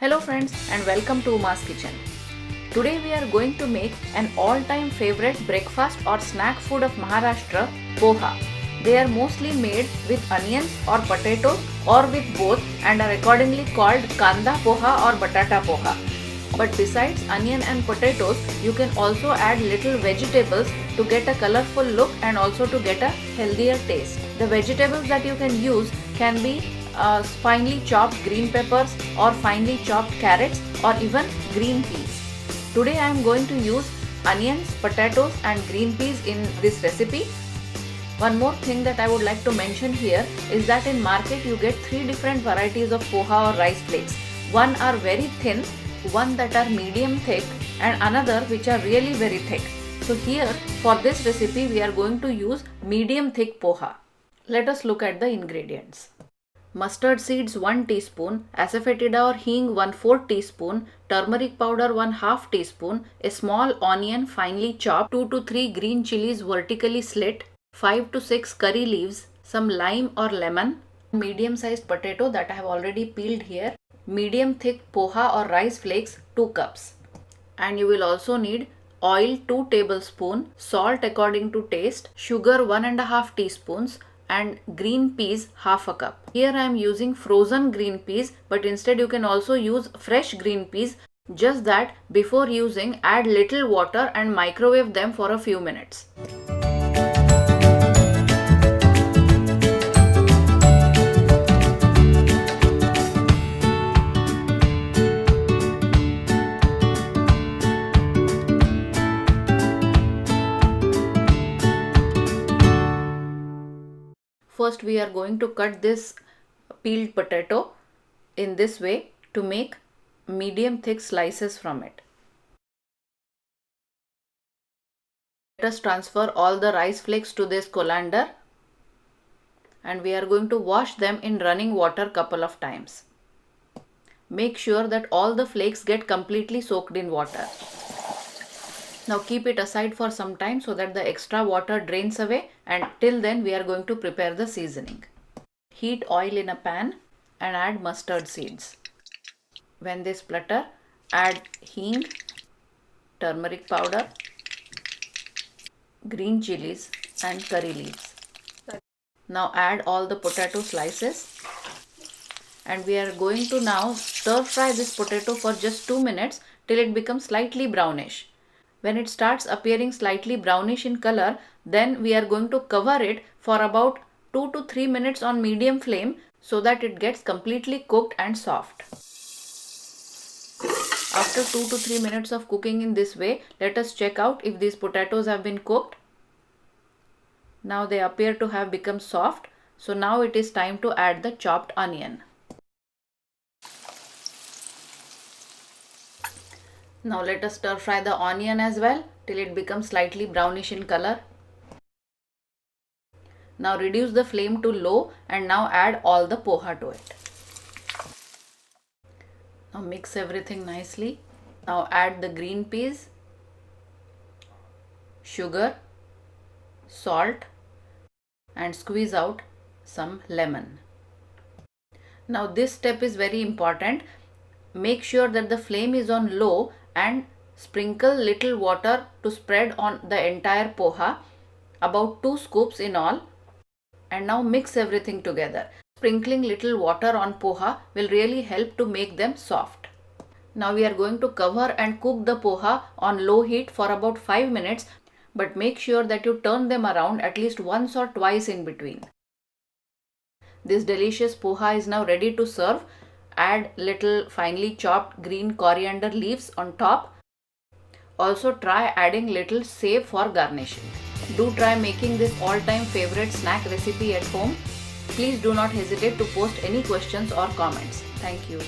Hello friends and welcome to Uma's Kitchen. Today we are going to make an all-time favorite breakfast or snack food of Maharashtra, poha. They are mostly made with onions or potatoes or with both and are accordingly called kanda poha or batata poha. But besides onion and potatoes, you can also add little vegetables to get a colorful look and also to get a healthier taste. The vegetables that you can use can be finely chopped green peppers or finely chopped carrots or even green peas. Today I am going to use onions, potatoes and green peas in this recipe. One more thing that I would like to mention here is that in market you get 3 different varieties of poha or rice flakes. One are very thin, one that are medium thick and another which are really very thick. So here for this recipe we are going to use medium thick poha. Let us look at the ingredients. Mustard seeds 1 teaspoon, asafoetida or hing 1/4 teaspoon, turmeric powder 1/2 teaspoon, a small onion finely chopped, 2 to 3 green chilies vertically slit, 5 to 6 curry leaves, some lime or lemon, medium sized potato that I have already peeled here, medium thick poha or rice flakes 2 cups. And you will also need oil 2 tablespoons, salt according to taste, sugar 1.5 teaspoons, and green peas 1/2 cup. Here I am using frozen green peas, but instead you can also use fresh green peas. Just that before using, add little water and microwave them for a few minutes. First we are going to cut this peeled potato in this way to make medium thick slices from it. Let us transfer all the rice flakes to this colander and we are going to wash them in running water couple of times. Make sure that all the flakes get completely soaked in water. Now keep it aside for some time so that the extra water drains away, and till then we are going to prepare the seasoning. Heat oil in a pan and add mustard seeds. When they splutter, add hing, turmeric powder, green chilies and curry leaves. Now add all the potato slices and we are going to now stir fry this potato for just 2 minutes till it becomes slightly brownish. When it starts appearing slightly brownish in color, then we are going to cover it for about 2 to 3 minutes on medium flame so that it gets completely cooked and soft. After 2 to 3 minutes of cooking in this way, let us check out if these potatoes have been cooked. Now they appear to have become soft, so now it is time to add the chopped onion. Now let us stir fry the onion as well till it becomes slightly brownish in color. Now reduce the flame to low and now add all the poha to it. Now mix everything nicely. Now add the green peas, sugar, salt and squeeze out some lemon. Now this step is very important. Make sure that the flame is on low and sprinkle little water to spread on the entire poha, about 2 scoops in all, and now mix everything together. Sprinkling little water on poha will really help to make them soft. Now we are going to cover and cook the poha on low heat for about 5 minutes, but make sure that you turn them around at least once or twice in between. This delicious poha is now ready to serve. Add little finely chopped green coriander leaves on top. Also try adding little save for garnishing. Do try making this all-time favorite snack recipe at home. Please do not hesitate to post any questions or comments. Thank you.